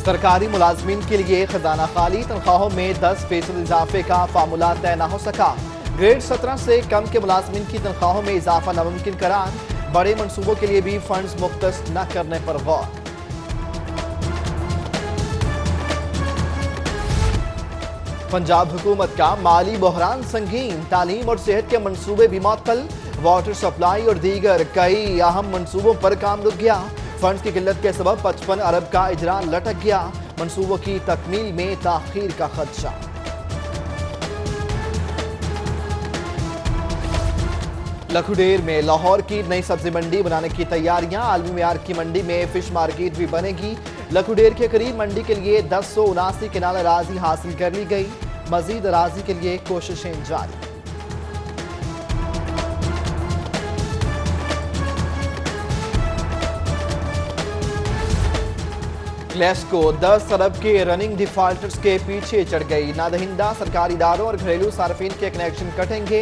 सरकारी मुलाजमीन के लिए खजाना खाली, तनख्वाहों में 10% इजाफे का फार्मूला तय न हो सका। ग्रेड 17 से कम के मुलाजमीन की तनख्वाहों में इजाफा नामुमकिन करार। बड़े मनसूबों के लिए भी फंड्स मुख्तस न करने पर गौर। पंजाब हुकूमत का माली बहरान संगीन, तालीम और सेहत के मनसूबे भी मअतल। वाटर सप्लाई और दीगर कई अहम मनसूबों पर काम रुक गया। फंड्स की किल्लत के सबब 55 अरब का इजरा लटक गया। मनसूबों की तकमील में ताखीर का खदशा। लखुडेर में लाहौर की नई सब्जी मंडी बनाने की तैयारियां। आलमी मेयार की मंडी में फिश मार्केट भी बनेगी। लखुडेर के करीब मंडी के लिए 1079 किनाल अराजी हासिल कर ली गई। मजीद अराजी के लिए कोशिशें जारी। ग्लेस्को 10 अरब के रनिंग डिफॉल्टर्स के पीछे चढ़ गई। नादहिंदा सरकारी इदारों और घरेलू सार्फिन के कनेक्शन कटेंगे।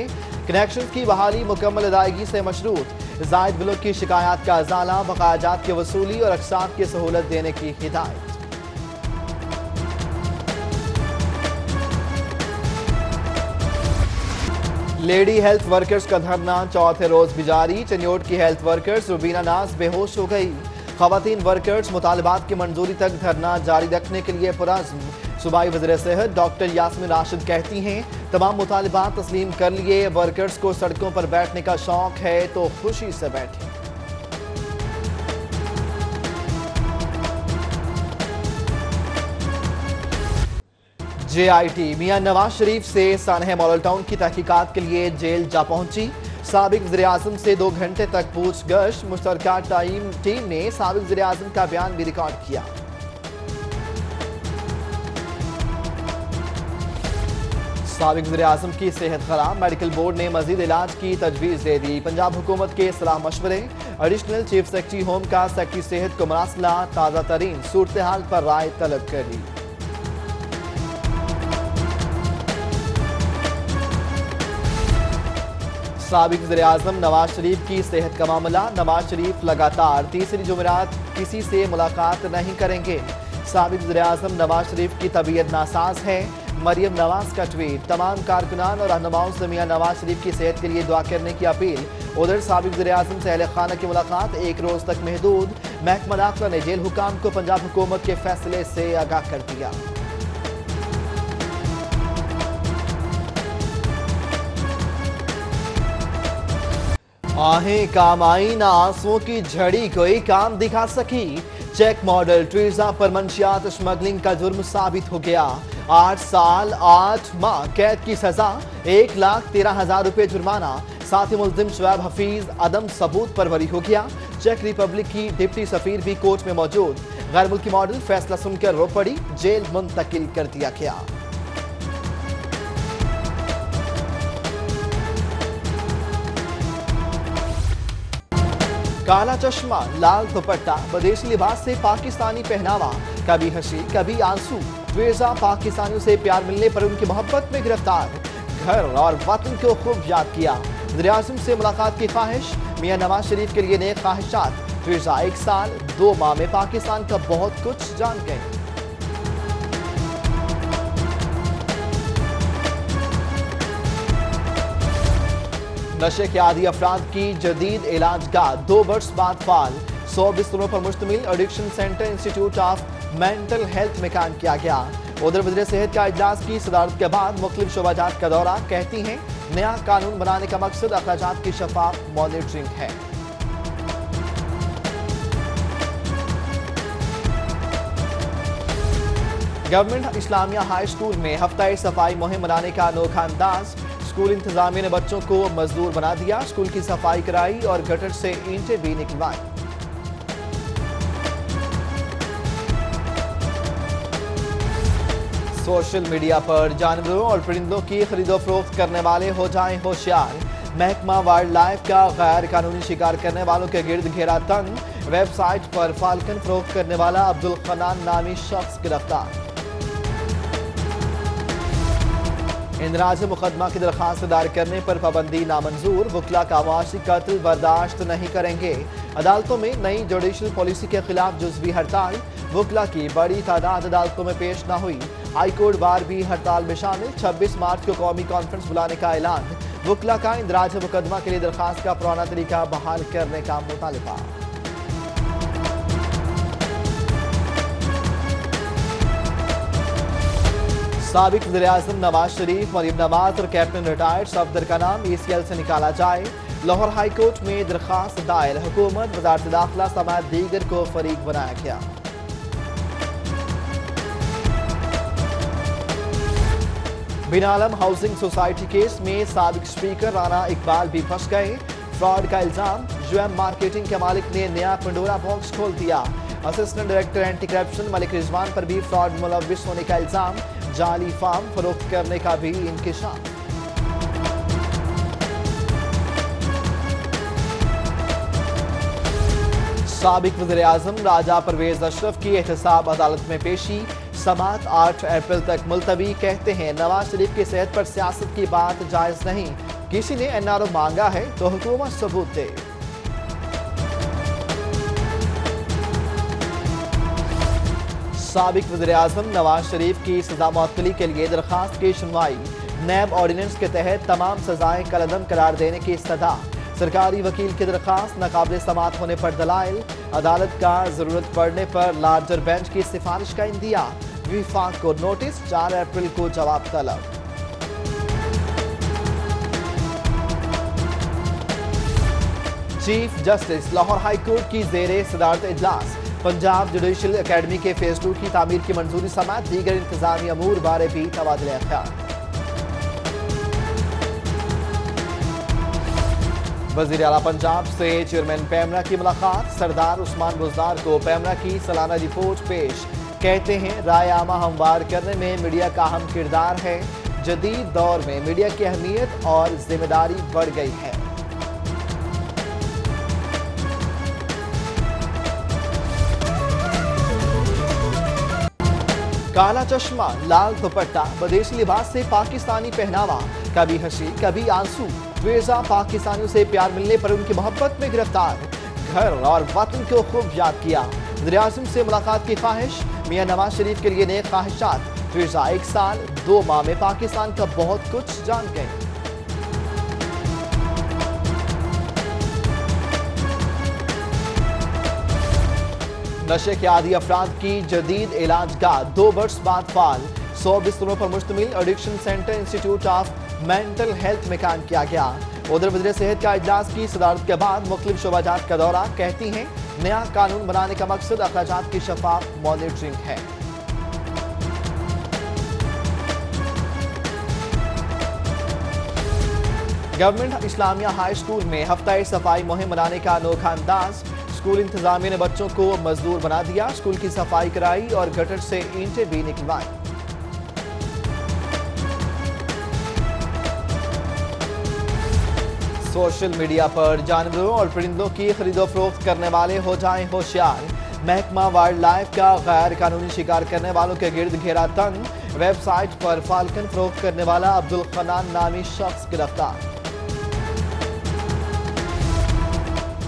कनेक्शन की बहाली मुकम्मल अदायगी से मशरूत। जायद बिलों की शिकायत का अजाला, बकायाजात की वसूली और अकसात की सहूलत देने की हिदायत। लेडी हेल्थ वर्कर्स का धरना चौथे रोज भी जारी। चनियोट की हेल्थ वर्कर्स रुबीना नाज बेहोश हो गई। खवातीन वर्कर्स मुतालबात की मंजूरी तक धरना जारी रखने के लिए पुरज़्म। सूबाई वज़ीर सेहत डॉक्टर यास्मीन राशिद कहती हैं, तमाम मुतालबात तस्लीम कर लिए। वर्कर्स को सड़कों पर बैठने का शौक है तो खुशी से बैठे। JIT मियां नवाज शरीफ से सानह मॉडल टाउन की तहकीकात के लिए जेल जा पहुंची। साबिक वज़ीर-ए-आज़म से 2 घंटे तक पूछगछ। मुश्तरका टीम ने साबिक वज़ीर-ए-आज़म का बयान भी रिकॉर्ड किया। साबिक वज़ीर-ए-आज़म की सेहत खराब, मेडिकल बोर्ड ने मजीद इलाज की तजवीज़ दे दी। पंजाब हुकूमत के सलाह मशवरे। एडिशनल चीफ सेक्रेटरी होम का सेक्रेटरी सेहत को मरासला ताज़ा तरीन सूरत हाल पर राय तलब कर ली। साबिक वज़ीर-ए-आज़म नवाज शरीफ की सेहत का मामला। नवाज शरीफ लगातार तीसरी जुमेरात किसी से मुलाकात नहीं करेंगे। साबिक वज़ीर-ए-आज़म नवाज शरीफ की तबीयत नासाज है। मरियम नवाज का ट्वीट। तमाम कारकुनान और रहनुमाओं से मियां नवाज शरीफ की सेहत के लिए दुआ करने की अपील। उधर साबिक वज़ीर-ए-आज़म से अहले खाना की मुलाकात 1 रोज तक महदूद। महकमा दाखिला ने जेल हुकाम को पंजाब हुकूमत के फैसले से आगाह कर दिया। आहें काम आई ना आंसुओं की झड़ी कोई काम दिखा सकी। चेक मॉडल ट्वीजा पर मंशियात स्मगलिंग का जुर्म साबित हो गया। 8 साल 8 माह कैद की सजा, 1,13,000 रुपए जुर्माना। साथ ही मुल्जिम शुएब हफीज अदम सबूत पर बरी हो गया। चेक रिपब्लिक की डिप्टी सफीर भी कोर्ट में मौजूद। गैर मुल्की मॉडल फैसला सुनकर रो पड़ी, जेल मुंतकिल कर दिया गया। काला चश्मा, लाल दुपट्टा, बदेशी लिबास से पाकिस्तानी पहनावा, कभी हंसी कभी आंसू। ट्वीजा पाकिस्तानियों से प्यार मिलने पर उनकी मोहब्बत में गिरफ्तार। घर और वतन को खूब याद किया। वज़ीर-ए-आज़म से मुलाकात की ख्वाहिश। मियां नवाज शरीफ के लिए नेक ख्वाहिशात। ट्वीजा 1 साल 2 माह में पाकिस्तान का बहुत कुछ जान गए। नशे के आदी अफराद की जदीद इलाज गाह 2 वर्ष बाद फाल। 100 बिस्तरों पर मुश्तमिल addiction centre institute of mental health में काम किया गया। उधर वज़ीर सेहत का इजलास की सदारत के बाद मुख्तलिफ शोबाजात का दौरा। कहती हैं, नया कानून बनाने का मकसद अखराजात की शफाफ मॉनिटरिंग है। गवर्नमेंट इस्लामिया हाई स्कूल में हफ्ता सफाई मुहिम मनाने का अनोखा अंदाज। स्कूल इंतजामिया ने बच्चों को मजदूर बना दिया। स्कूल की सफाई कराई और गटर से ईंटें भी निकलवाई। सोशल मीडिया पर जानवरों और परिंदों की खरीदो फरोख्त करने वाले हो जाएं होशियार। महकमा वाइल्ड लाइफ का गैर कानूनी शिकार करने वालों के गिर्द घेरा तंग। वेबसाइट पर फाल्कन फरोख्त करने वाला अब्दुल खनान नामी शख्स गिरफ्तार। इंदराज मुकदमा की दरखास्त दायर करने पर पाबंदी नामंजूर। वकला का मुआशी कत्ल बर्दाश्त नहीं करेंगे। अदालतों में नई जुडिशल पॉलिसी के खिलाफ जुज़वी हड़ताल, वकला की बड़ी तादाद अदालतों में पेश न हुई। हाईकोर्ट बार भी हड़ताल में शामिल, 26 मार्च को कौमी कॉन्फ्रेंस बुलाने का ऐलान। वकला का इंदराज मुकदमा के लिए दरखास्त का पुराना तरीका बहाल करने का मुतालबा। साबिक वज़ीर-ए-आज़म नवाज शरीफ, मरीम नवाज और कैप्टन रिटायर्ड सफदर का नाम ECL से निकाला जाए। लाहौर हाई कोर्ट में दरखास्त दायर, हुकूमत वज़ारत दाखिला समेत दीगर को फरीक बनाया गया। बिनालम हाउसिंग सोसाइटी केस में साबिक स्पीकर राना इकबाल भी फंस गए। फ्रॉड का इल्जाम, UM मार्केटिंग के मालिक ने नया पंडोरा बॉक्स खोल दिया। Assistant director anti corruption Malik Rizwan पर भी फ्रॉड मुलविस होने का इल्जाम, जाली फार्म फरोख्त करने का भी इंकिशाफ। साबिक वज़ीर-ए-आज़म राजा परवेज अशरफ की एहतसाब अदालत में पेशी, समात 8 अप्रैल तक मुलतवी। कहते हैं नवाज शरीफ की सेहत पर सियासत की बात जायज नहीं, किसी ने NRO मांगा है तो हुकूमत सबूत दे। साबिक वज़ीर-ए-आज़म नवाज शरीफ की सजा मुअत्तली के लिए दरखास्त की सुनवाई, नैब ऑर्डिनेंस के तहत तमाम सजाएं कलअदम करार देने की इस्तदा। सरकारी वकील की दरखास्त नाकाबिल समात होने पर दलाइल, अदालत का जरूरत पड़ने पर लार्जर बेंच की सिफारिश का इंदिया। विफाक को नोटिस, 4 अप्रैल को जवाब तलब। Chief justice Lahore high court की जेरे सदारत इजलास, पंजाब जुडिशल अकेडमी के फेज 2 की तामीर की मंजूरी समेत दीगर इंतजामी अमूर बारे भी तबादला ख्याल। वज़ीर आला पंजाब से चेयरमैन पैमरा की मुलाकात, सरदार उस्मान बुज़दार को पैमरा की सालाना रिपोर्ट पेश। कहते हैं राय आमा हमवार करने में मीडिया का अहम किरदार है। जदीद दौर में मीडिया की अहमियत और जिम्मेदारी बढ़ गई है। काला चश्मा, लाल दुपट्टा, बदेशी लिबास से पाकिस्तानी पहनावा, कभी हंसी कभी आंसू। फिजा पाकिस्तानियों से प्यार मिलने पर उनकी मोहब्बत में गिरफ्तार, घर और वतन को खूब याद किया। वज़ीर-ए-आज़म से मुलाकात की ख्वाहिश, मियां नवाज शरीफ के लिए नेक ख्वाहिशात। फिजा 1 साल 2 माह में पाकिस्तान का बहुत कुछ जान गए। नशे के आदी अफराद की जदीद इलाज गाह 2 बरस बाद फाल, 100 बिस्तरों पर मुश्तमिल addiction centre institute of mental health में कायम किया गया। उधर वज़ीर सेहत का इजलास की सदारत के बाद मुख्तलिफ शोबाजात का दौरा। कहती हैं नया कानून बनाने का मकसद अखराजात की शफाफ मॉनिटरिंग है। गवर्नमेंट इस्लामिया हाई स्कूल में हफ्ता सफाई मुहिम मनाने का अनोखा अंदाज। स्कूल इंतजामिया ने बच्चों को मजदूर बना दिया, स्कूल की सफाई कराई और गटर से ईंटें भी निकलवाई। सोशल मीडिया पर जानवरों और परिंदों की खरीदो फरोख्त करने वाले हो जाएं होशियार। महकमा वाइल्ड लाइफ का गैर कानूनी शिकार करने वालों के गिर्द घेरा तंग। वेबसाइट पर फाल्कन फरोख्त करने वाला अब्दुल खनान नामी शख्स गिरफ्तार।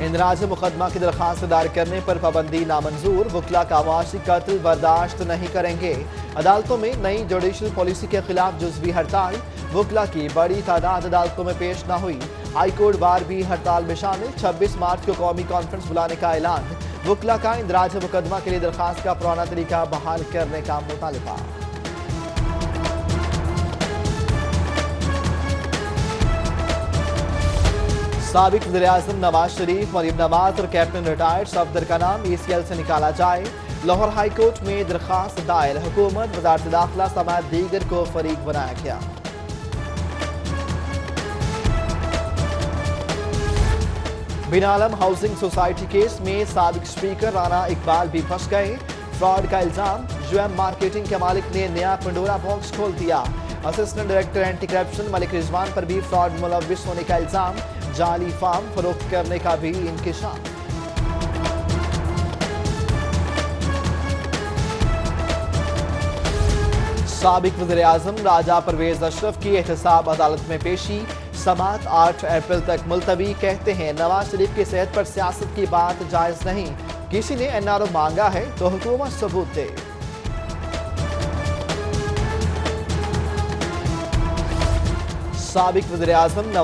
इंदराज मुकदमा की दरखास्त दायर करने पर पाबंदी नामंजूर, वकला का मुआशी कत्ल बर्दाश्त नहीं करेंगे। अदालतों में नई जुडिशल पॉलिसी के खिलाफ जुज़वी हड़ताल, वकला की बड़ी तादाद अदालतों में पेश न हुई। हाईकोर्ट बार भी हड़ताल में शामिल, 26 मार्च को कौमी कॉन्फ्रेंस बुलाने का ऐलान। वकला का इंदराज मुकदमा के लिए दरखास्त का पुराना तरीका बहाल करने का मुतालबा। साबिक वज़ीर-ए-आज़म नवाज शरीफ, मरीम नवाज और कैप्टन रिटायर्ड सफदर का नाम ECL से निकाला जाए। लाहौर हाई कोर्ट में दरखास्त दायर, हुकूमत वज़ारत दाखिला समेत दीगर को फरीक बनाया गया। बिनालम हाउसिंग सोसाइटी केस में साबिक स्पीकर राना इकबाल भी फंस गए। फ्रॉड का इल्जाम, UM मार्केटिंग के मालिक ने नया पंडोरा बॉक्स खोल दिया। Assistant director anti corruption Malik Rizwan पर भी फ्रॉड मुलविस होने का इल्जाम, जाली फार्म फरोख्त करने का भी इंकिशाफ। साबिक वज़ीर-ए-आज़म राजा परवेज अशरफ की एहतसाब अदालत में पेशी, समात 8 अप्रैल तक मुलतवी। कहते हैं नवाज शरीफ की सेहत पर सियासत की बात जायज नहीं। किसी ने एनआरओ मांगा है तो हुकूमत सबूत दे। साबिक वज़ीर-ए-आज़म नवाज